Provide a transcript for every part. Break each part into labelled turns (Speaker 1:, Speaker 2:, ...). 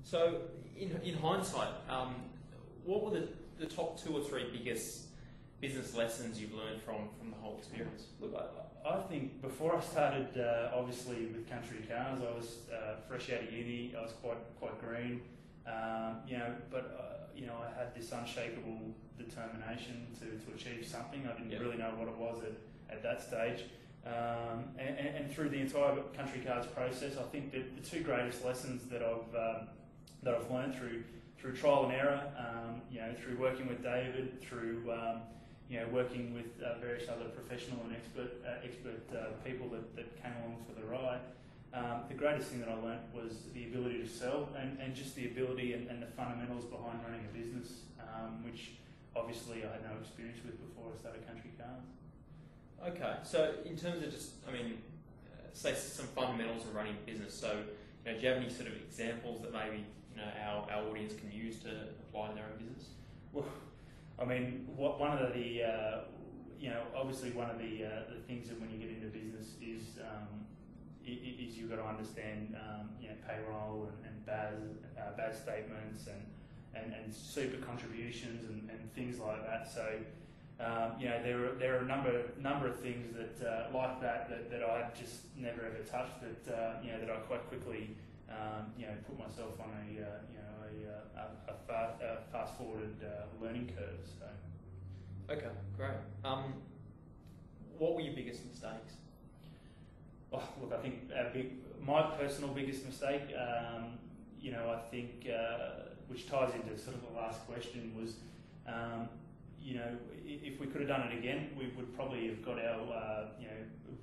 Speaker 1: So, in hindsight, what were the top 2 or 3 biggest business lessons you've learned from the whole experience?
Speaker 2: Look, I think before I started, obviously with CountryCars, I was fresh out of uni. I was quite green, but I had this unshakable determination to achieve something. I didn't really know what it was at that stage, and through the entire CountryCars process, I think that the 2 greatest lessons that I've learned through trial and error, through working with David, through working with various other professional and expert people that came along for the ride. The greatest thing that I learnt was the ability to sell and just the ability and the fundamentals behind running a business, which obviously I had no experience with before I started CountryCars.
Speaker 1: Okay, so in terms of just, say some fundamentals of running a business, so do you have any sort of examples that maybe our audience can use to apply to their own business?
Speaker 2: Well, one of the obviously one of the things that when you get into business is you've got to understand payroll and BAS statements and super contributions and things like that. So there are a number of things that like that I just never ever touched that that I quite quickly put myself on a fast forwarded learning curve. So.
Speaker 1: Okay, great. What were your biggest mistakes?
Speaker 2: Oh, look, I think my personal biggest mistake, I think, which ties into sort of the last question, was, if we could have done it again, we would probably have got our,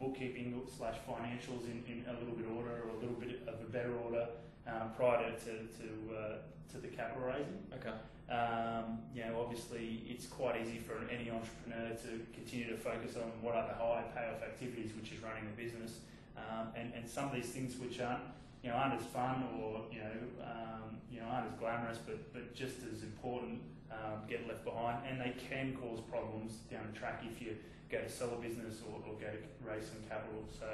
Speaker 2: bookkeeping / financials in a little bit order, or a little bit of a better order prior to the capital raising.
Speaker 1: Okay.
Speaker 2: Obviously it's quite easy for any entrepreneur to continue to focus on what are the high payoff activities, which is running a business, and some of these things which aren't as fun or aren't as glamorous, but just as important, get left behind, and they can cause problems down the track if you go to sell a business or go to raise some capital. So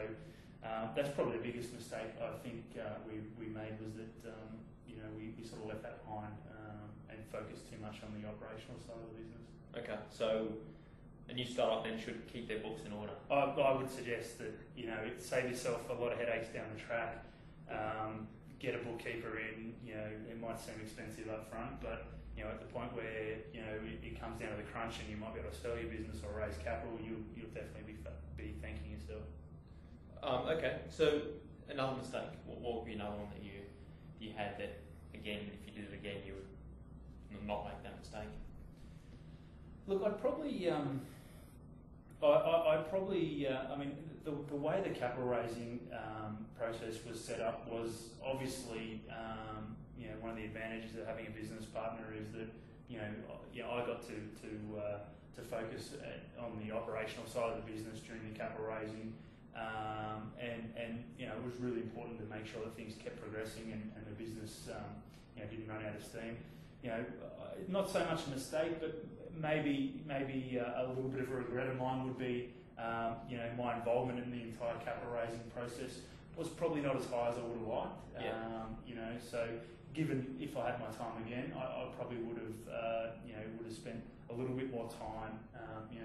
Speaker 2: that's probably the biggest mistake I think we made, was that we sort of left that behind and focused too much on the operational side of the business.
Speaker 1: Okay, so a new startup then should keep their books in order.
Speaker 2: I would suggest that save yourself a lot of headaches down the track. Get a bookkeeper in. It might seem expensive up front, but at the point where it comes down to the crunch and you might be able to sell your business or raise capital, you'll definitely be thanking yourself.
Speaker 1: Okay, so another mistake. What would be another one that you had that, again, if you did it again, you would not make that mistake?
Speaker 2: Look, I'd probably, the way the capital raising process was set up was obviously, one of the advantages of having a business partner is that, I got to focus on the operational side of the business during the capital raising, and it was really important to make sure that things kept progressing and the business, didn't run out of steam. Not so much a mistake, but maybe a little bit of a regret of mine would be, my involvement in the entire capital raising process was probably not as high as I would have liked.
Speaker 1: Yeah.
Speaker 2: So given if I had my time again, I probably would have spent a little bit more time,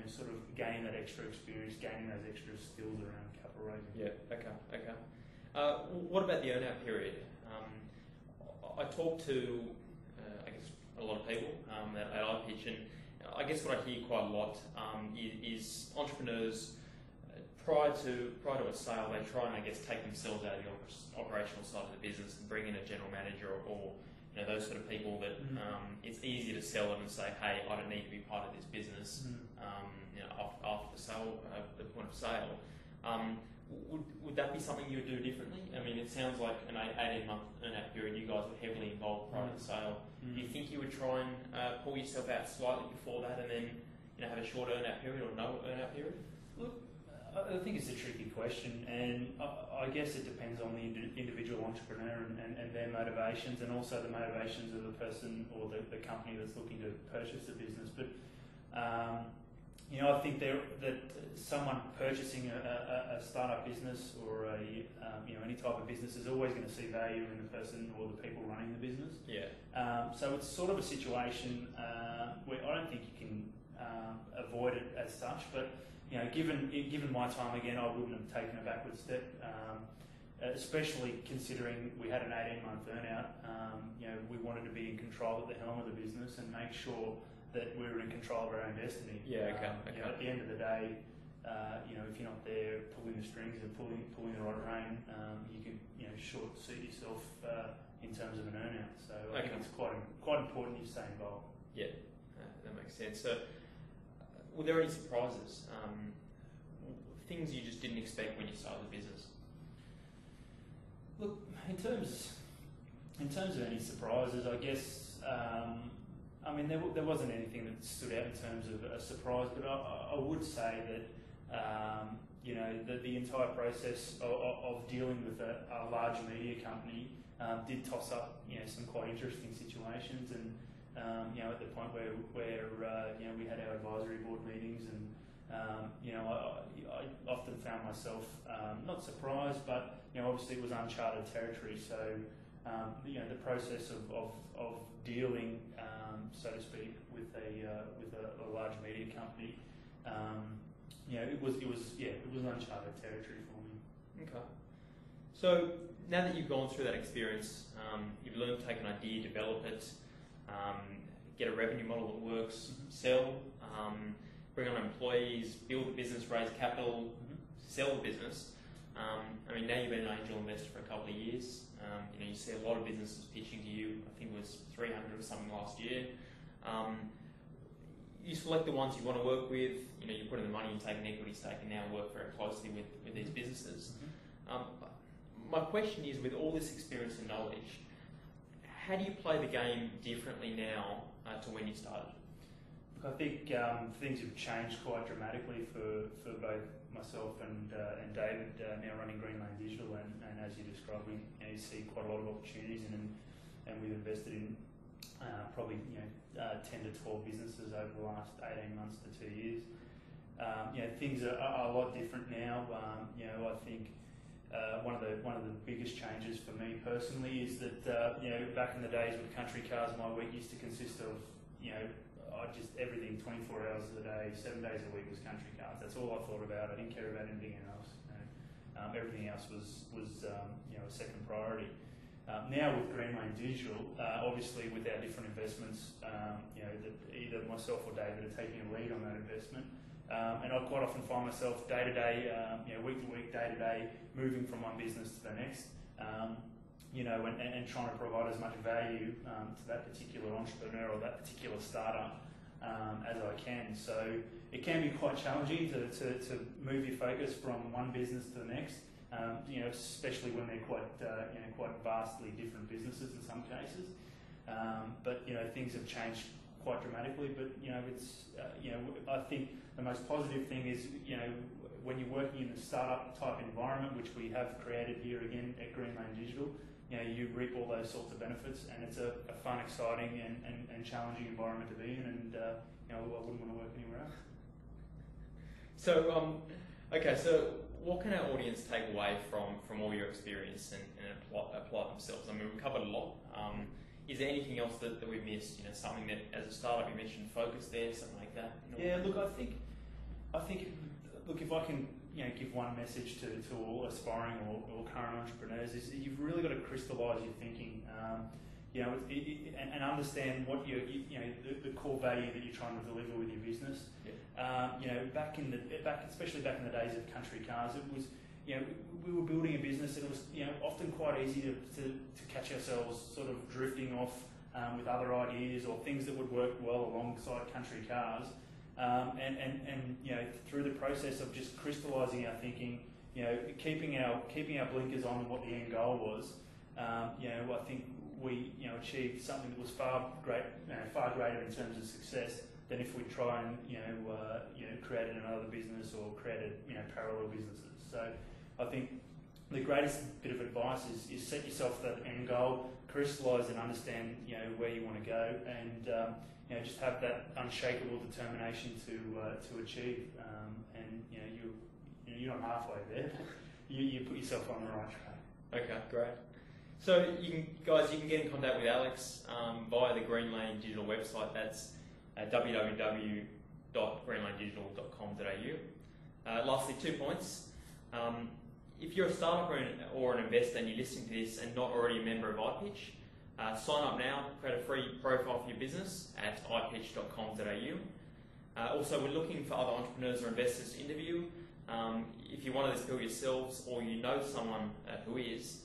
Speaker 2: sort of gaining that extra experience, gaining those extra skills around capital raising.
Speaker 1: Yeah. Okay. What about the earn-out period? I talk to, a lot of people at IPitch, and I guess what I hear quite a lot is entrepreneurs prior to a sale, they try and take themselves out of the operational side of the business and bring in a general manager or those sort of people that it's easier to sell them and say, hey, I don't need to be part of this business after the sale, the point of sale. Would that be something you would do differently? It sounds like an 18-month earn-out period. You guys were heavily involved prior to the sale. Do you think you would try and pull yourself out slightly before that, and then have a short earn-out period or no earn-out period?
Speaker 2: Look, I think it's a tricky question, and I guess it depends on the individual entrepreneur and their motivations, and also the motivations of the person or the company that's looking to purchase the business. But I think that someone purchasing a startup business or any type of business is always going to see value in the person or the people running the business.
Speaker 1: Yeah.
Speaker 2: So it's sort of a situation where I don't think you can avoid it as such, but given my time again, I wouldn't have taken a backward step. Especially considering we had an 18-month earnout. We wanted to be in control at the helm of the business and make sure that we were in control of our own destiny.
Speaker 1: Yeah, okay.
Speaker 2: At the end of the day, if you're not there pulling the strings and pulling the right rein, you can short suit yourself in terms of an earnout. So I think it's quite important you stay involved.
Speaker 1: Yeah, that makes sense. So, were there any surprises? Things you just didn't expect when you started the business?
Speaker 2: Look, in terms of any surprises, I guess. There wasn't anything that stood out in terms of a surprise, but I would say that that the entire process of dealing with a large media company did toss up some quite interesting situations, and at the point where we had our advisory board meetings, and I often found myself not surprised, but obviously it was uncharted territory. So the process of dealing, so to speak, with a large media company, it was uncharted territory for me.
Speaker 1: Okay. So now that you've gone through that experience, you've learned to take an idea, develop it, get a revenue model that works, sell, bring on employees, build a business, raise capital, sell the business. Now you've been an angel investor for a couple of years. You see a lot of businesses pitching to you. I think it was 300 or something last year. You select the ones you want to work with. You put in the money, you take an equity stake, and now work very closely with these businesses. My question is, with all this experience and knowledge, how do you play the game differently now to when you started?
Speaker 2: I think things have changed quite dramatically for both myself and David now running Green Lane Digital, and as you described, you see quite a lot of opportunities, and we've invested in probably 10 to 12 businesses over the last 18 months to 2 years. Things are a lot different now. I think one of the biggest changes for me personally is that back in the days with CountryCars, my week used to consist of everything 24 hours a day, 7 days a week was CountryCars. That's all I thought about. I didn't care about anything else. Everything else was a second priority. Now with Green Lane Digital, obviously with our different investments, that either myself or David are taking a lead on that investment. And I quite often find myself day to day, week to week, day to day, moving from one business to the next. And trying to provide as much value to that particular entrepreneur or that particular startup as I can. So it can be quite challenging to move your focus from one business to the next, especially when they're quite vastly different businesses in some cases. But things have changed quite dramatically. But it's I think the most positive thing is when you're working in a startup type environment, which we have created here again at Green Lane Digital. You reap all those sorts of benefits, and it's a fun, exciting, and challenging environment to be in, and I wouldn't want to work anywhere else.
Speaker 1: So, so what can our audience take away from all your experience and apply themselves? We covered a lot. Is there anything else that we missed? Something that, as a startup, you mentioned focus there, something like that.
Speaker 2: Yeah, look, I think, if I can, give one message to all aspiring or current entrepreneurs is that you've really got to crystallise your thinking, and understand what the core value that you're trying to deliver with your business. Yeah. Especially back in the days of CountryCars, it was, we were building a business, and it was, often quite easy to catch ourselves sort of drifting off with other ideas or things that would work well alongside CountryCars. And through the process of just crystallising our thinking, keeping our blinkers on what the end goal was, I think we achieved something that was far greater in terms of success than if we try and created another business or created parallel businesses. So I think the greatest bit of advice is set yourself that end goal, crystallise and understand where you want to go, and just have that unshakable determination to achieve. And you're not halfway there. You put yourself on the right track.
Speaker 1: Okay, great. So you can get in contact with Alex via the Green Lane Digital website. That's www.greenlanedigital.com.au. Lastly, 2 points. If you're a startup or an investor and you're listening to this and not already a member of IPitch, sign up now, create a free profile for your business at ipitch.com.au. Also, we're looking for other entrepreneurs or investors to interview. If you're one of these people yourselves or you know someone who is,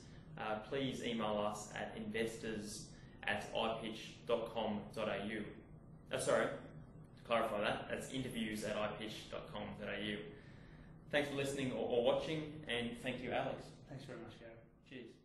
Speaker 1: please email us at investors@ipitch.com.au. Sorry, to clarify that's interviews@ipitch.com.au. Thanks for listening or watching, and thank you, Alex.
Speaker 2: Thanks very much, Gary.
Speaker 1: Cheers.